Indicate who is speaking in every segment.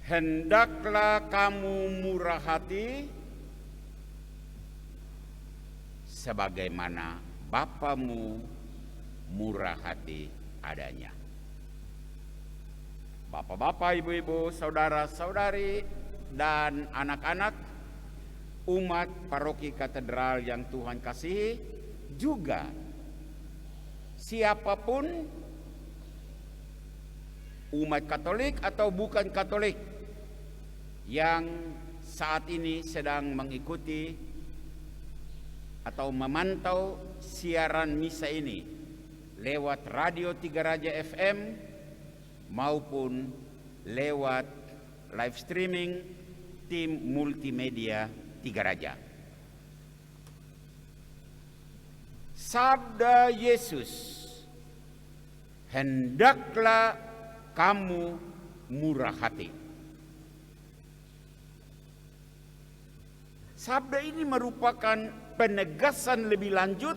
Speaker 1: Hendaklah kamu murah hati sebagaimana Bapamu murah hati adanya. Bapak-bapak, ibu-ibu, saudara-saudari, dan anak-anak umat paroki katedral yang Tuhan kasihi, juga siapapun umat Katolik atau bukan Katolik yang saat ini sedang mengikuti atau memantau siaran misa ini lewat Radio Tiga Raja FM maupun lewat live streaming tim multimedia Tiga Raja. Sabda Yesus, hendaklah kamu murah hati. Sabda ini merupakan penegasan lebih lanjut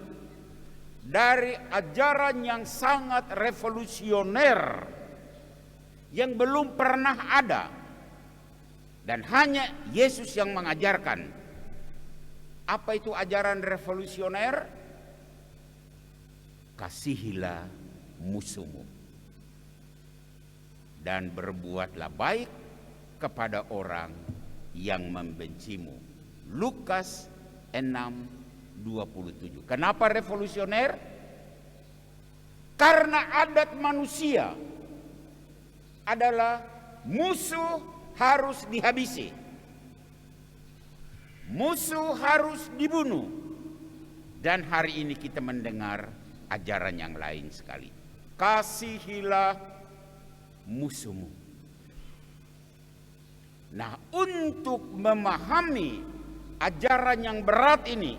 Speaker 1: dari ajaran yang sangat revolusioner yang belum pernah ada dan hanya Yesus yang mengajarkan. Apa itu ajaran revolusioner? Kasihilah musuhmu dan berbuatlah baik kepada orang yang membencimu. Lukas 6:27. Kenapa revolusioner? Karena adat manusia adalah musuh harus dihabisi, musuh harus dibunuh. Dan hari ini kita mendengar ajaran yang lain sekali. Kasihilah musuhmu. Nah, untuk memahami ajaran yang berat ini,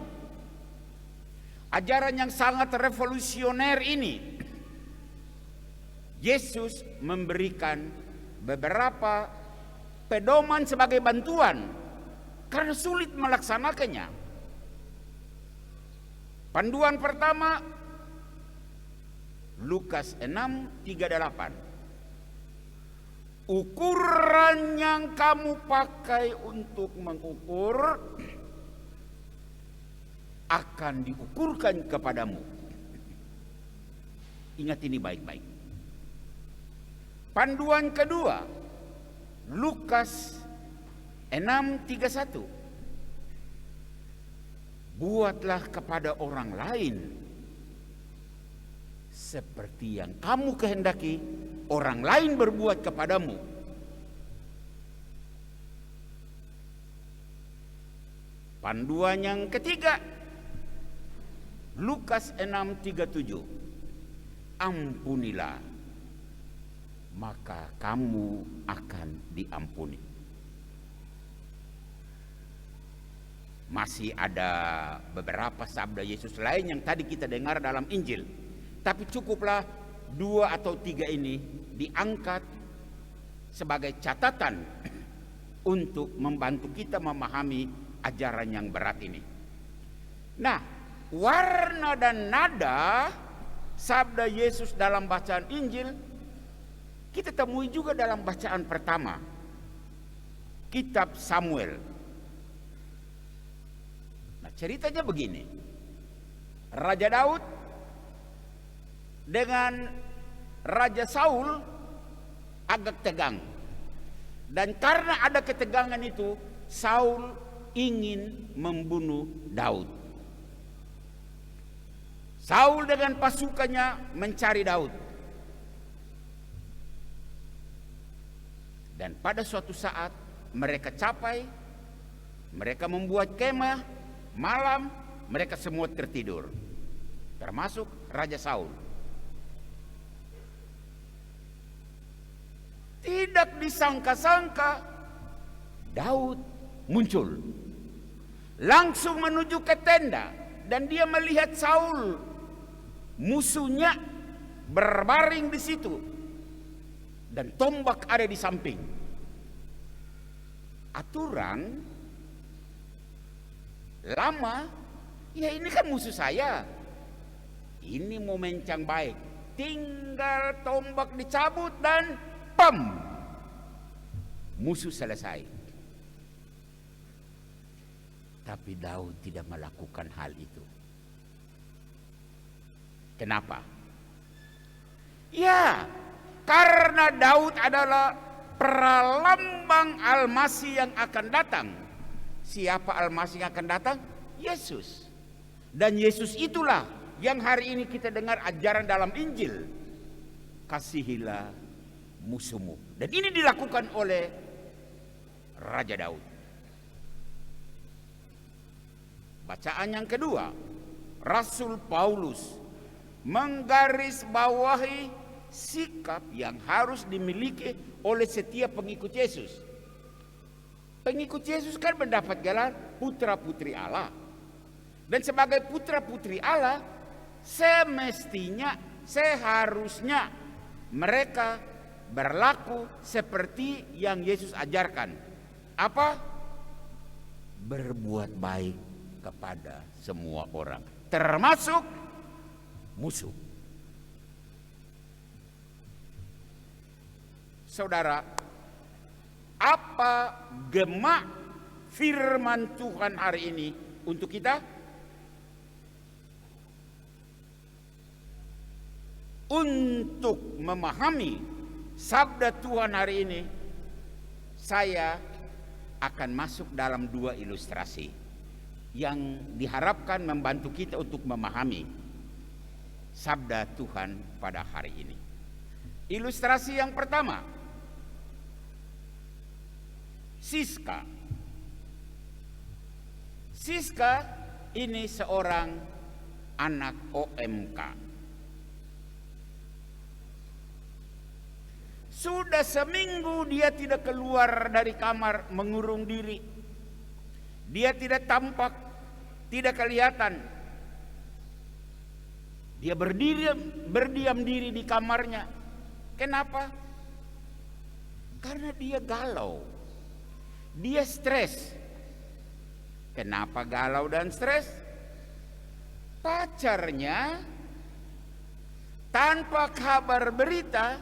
Speaker 1: ajaran yang sangat revolusioner ini, Yesus memberikan beberapa pedoman sebagai bantuan karena sulit melaksanakannya. Panduan pertama, Lukas 6:38. Ukuran yang kamu pakai untuk mengukur akan diukurkan kepadamu. Ingat ini baik-baik. Panduan kedua, Lukas 6:31. Buatlah kepada orang lain seperti yang kamu kehendaki orang lain berbuat kepadamu. Panduan yang ketiga, Lukas 6:37. Ampunilah, maka kamu akan diampuni. Masih ada beberapa sabda Yesus lain yang tadi kita dengar dalam Injil, tapi cukuplah 2 atau 3 ini diangkat sebagai catatan untuk membantu kita memahami ajaran yang berat ini. Nah, warna dan nada sabda Yesus dalam bacaan Injil kita temui juga dalam bacaan pertama, kitab Samuel. Nah, ceritanya begini. Raja Daud dengan Raja Saul agak tegang. Dan karena ada ketegangan itu, Saul ingin membunuh Daud. Saul dengan pasukannya mencari Daud. Dan pada suatu saat mereka capai, mereka membuat kemah, malam mereka semua tertidur. Termasuk Raja Saul. Tidak disangka-sangka Daud muncul. Langsung menuju ke tenda dan dia melihat Saul, musuhnya, berbaring di situ dan tombak ada di samping. Aturan lama, ya ini kan musuh saya, ini momen yang baik. Tinggal tombak dicabut dan pam, musuh selesai. Tapi Daud tidak melakukan hal itu. Kenapa? Ya, karena Daud adalah pralambang Al-Masih yang akan datang. Siapa Al-Masih yang akan datang? Yesus. Dan Yesus itulah yang hari ini kita dengar ajaran dalam Injil. Kasihilah musuhmu. Dan ini dilakukan oleh Raja Daud. Bacaan yang kedua, Rasul Paulus menggarisbawahi sikap yang harus dimiliki oleh setiap pengikut Yesus. Pengikut Yesus kan mendapat gelar putra-putri Allah. Dan sebagai putra-putri Allah, semestinya, seharusnya mereka berlaku seperti yang Yesus ajarkan. Apa? Berbuat baik kepada semua orang, termasuk musuh. Saudara, apa gemak firman Tuhan hari ini untuk kita? Untuk memahami sabda Tuhan hari ini, saya akan masuk dalam dua ilustrasi yang diharapkan membantu kita untuk memahami sabda Tuhan pada hari ini. Ilustrasi yang pertama, Siska. Siska ini seorang anak OMK. Sudah seminggu dia tidak keluar dari kamar, mengurung diri. Dia tidak tampak, tidak kelihatan. Dia berdiam diri di kamarnya. Kenapa? Karena dia galau. Dia stres. Kenapa galau dan stres? Pacarnya tanpa kabar berita,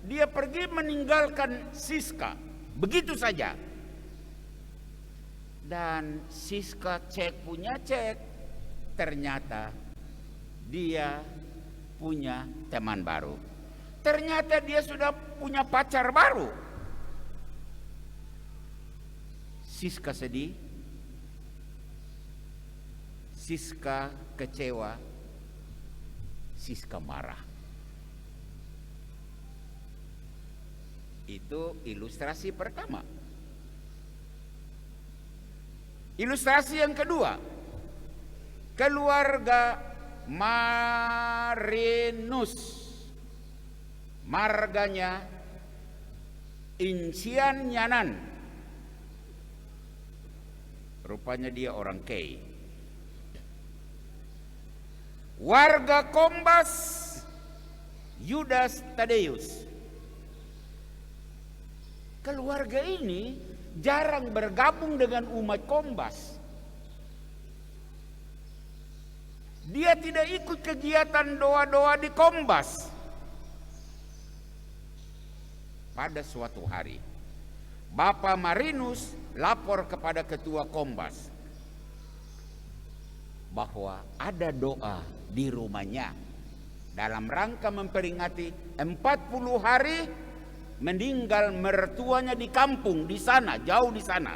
Speaker 1: dia pergi meninggalkan Siska. Begitu saja. Dan Siska cek punya cek. Ternyata dia punya teman baru. Ternyata dia sudah punya pacar baru. Siska sedih. Siska kecewa. Siska marah. Itu ilustrasi pertama. Ilustrasi yang kedua, keluarga Marinus, marganya Incian Nyanan. Rupanya dia orang Kei. Warga Kombas, Yudas Tadeus. Keluarga ini jarang bergabung dengan umat Kombas. Dia tidak ikut kegiatan doa-doa di Kombas. Pada suatu hari, Bapak Marinus lapor kepada ketua Kombas bahwa ada doa di rumahnya dalam rangka memperingati 40 hari meninggal mertuanya di kampung di sana, jauh di sana.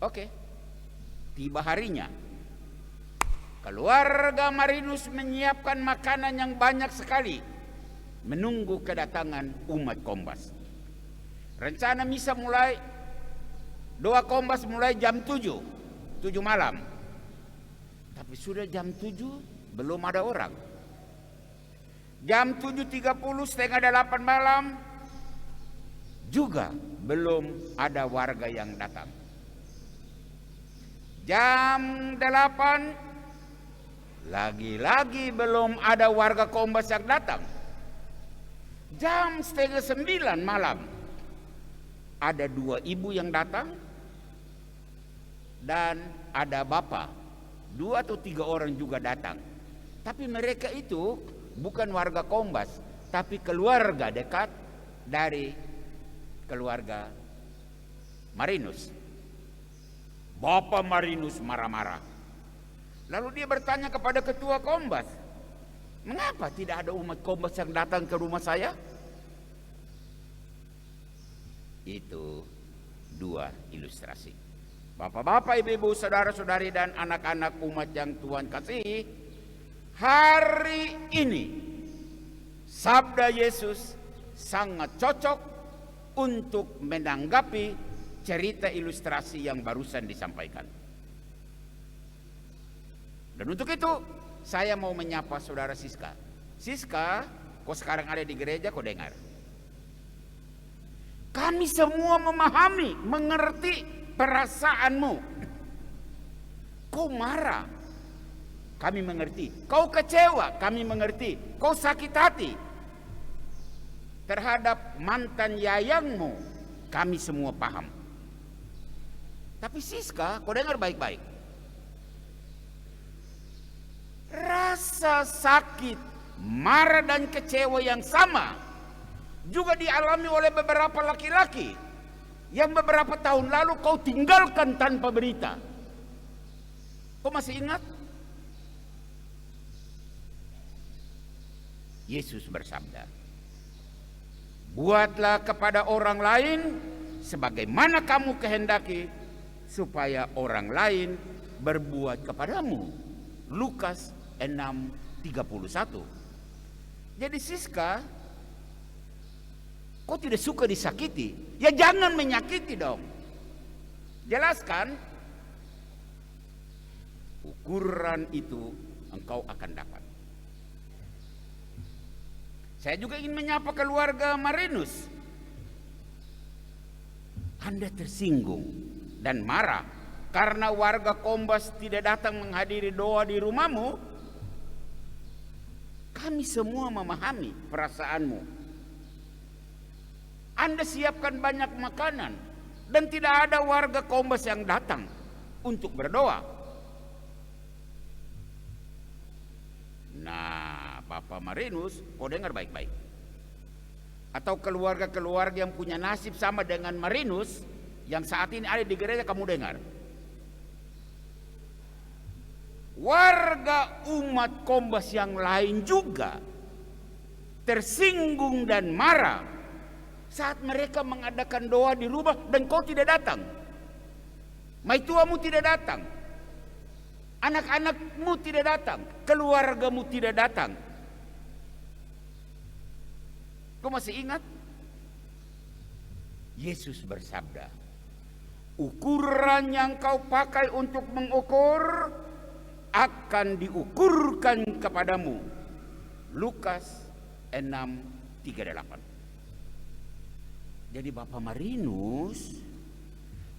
Speaker 1: Oke. Tiba harinya, keluarga Marinus menyiapkan makanan yang banyak sekali menunggu kedatangan umat Kombas. Rencana misa mulai, doa Kombas mulai jam 7 malam. Tapi sudah jam 7 belum ada orang. Jam 7.30 setengah 8 malam juga belum ada warga yang datang. Jam 8 lagi-lagi belum ada warga Kombas yang datang. Jam setengah 9 malam ada 2 ibu yang datang dan ada bapak 2 atau 3 orang juga datang. Tapi mereka itu bukan warga Kombas, tapi keluarga dekat dari keluarga Marinus. Bapak Marinus marah-marah. Lalu dia bertanya kepada ketua Kombas, mengapa tidak ada umat Kombas yang datang ke rumah saya? Itu 2 ilustrasi. Bapak-bapak, ibu-ibu, saudara-saudari, dan anak-anak umat yang Tuhan kasihi, hari ini sabda Yesus sangat cocok untuk menanggapi cerita ilustrasi yang barusan disampaikan. Dan untuk itu saya mau menyapa saudara Siska. Siska, kau sekarang ada di gereja, kau dengar. Kami semua memahami, mengerti perasaanmu. Kau marah, kami mengerti. Kau kecewa, kami mengerti. Kau sakit hati terhadap mantan yayangmu, kami semua paham. Tapi Siska, kau dengar baik-baik. Rasa sakit, marah dan kecewa yang sama juga dialami oleh beberapa laki-laki yang beberapa tahun lalu kau tinggalkan tanpa berita. Kau masih ingat? Yesus bersabda, buatlah kepada orang lain sebagaimana kamu kehendaki, supaya orang lain berbuat kepadamu. Lukas 6:31. Jadi Siska, kau tidak suka disakiti, ya jangan menyakiti dong. Jelaskan, ukuran itu engkau akan dapat. Saya juga ingin menyapa keluarga Marinus. Anda tersinggung dan marah karena warga Kombas tidak datang menghadiri doa di rumahmu. Kami semua memahami perasaanmu. Anda siapkan banyak makanan dan tidak ada warga Kombas yang datang untuk berdoa. Nah, Bapak Marinus, kau dengar baik-baik. Atau keluarga-keluarga yang punya nasib sama dengan Marinus yang saat ini ada di gereja, kamu dengar. Warga umat Kombas yang lain juga tersinggung dan marah saat mereka mengadakan doa di rumah dan kau tidak datang. Maituamu tidak datang. Anak-anakmu tidak datang. Keluargamu tidak datang. Kau masih ingat? Yesus bersabda, ukuran yang kau pakai untuk mengukur akan diukurkan kepadamu. Lukas 6:38. Jadi Bapak Marinus,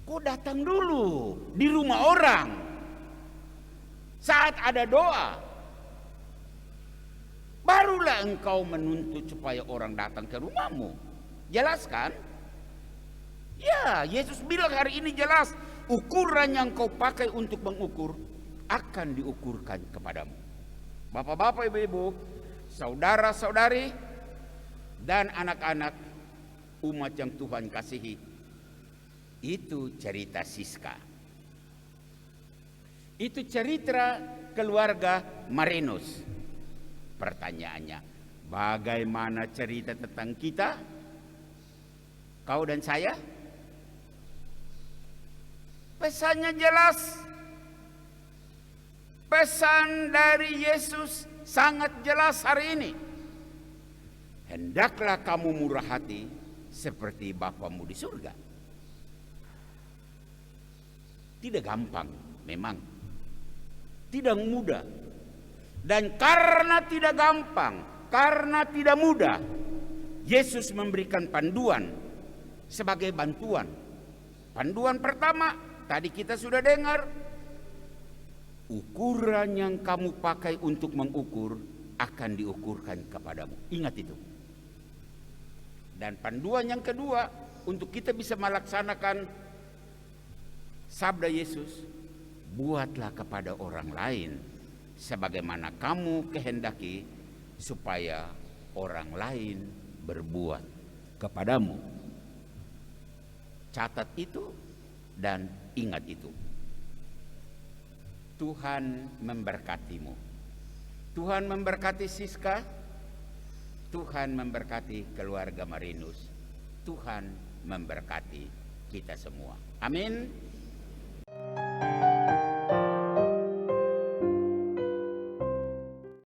Speaker 1: kau datang dulu di rumah orang saat ada doa, barulah engkau menuntut supaya orang datang ke rumahmu. Jelaskan? Ya, Yesus bilang hari ini jelas, ukuran yang kau pakai untuk mengukur akan diukurkan kepadamu. Bapak-bapak, ibu-ibu, saudara-saudari, dan anak-anak umat yang Tuhan kasihi, itu cerita Siska. Itu cerita keluarga Marinus. Pertanyaannya, bagaimana cerita tentang kita? Kau dan saya? Pesannya jelas. Pesan dari Yesus sangat jelas hari ini. Hendaklah kamu murah hati seperti Bapamu di surga. Tidak gampang, memang. Tidak mudah. Dan karena tidak gampang, karena tidak mudah, Yesus memberikan panduan sebagai bantuan. Panduan pertama, tadi kita sudah dengar, ukuran yang kamu pakai untuk mengukur akan diukurkan kepadamu. Ingat itu. Dan panduan yang kedua, untuk kita bisa melaksanakan sabda Yesus, berbuatlah kepada orang lain sebagaimana kamu kehendaki supaya orang lain berbuat kepadamu. Catat itu dan ingat itu. Tuhan memberkatimu. Tuhan memberkati Siska. Tuhan memberkati keluarga Marinus. Tuhan memberkati kita semua. Amin.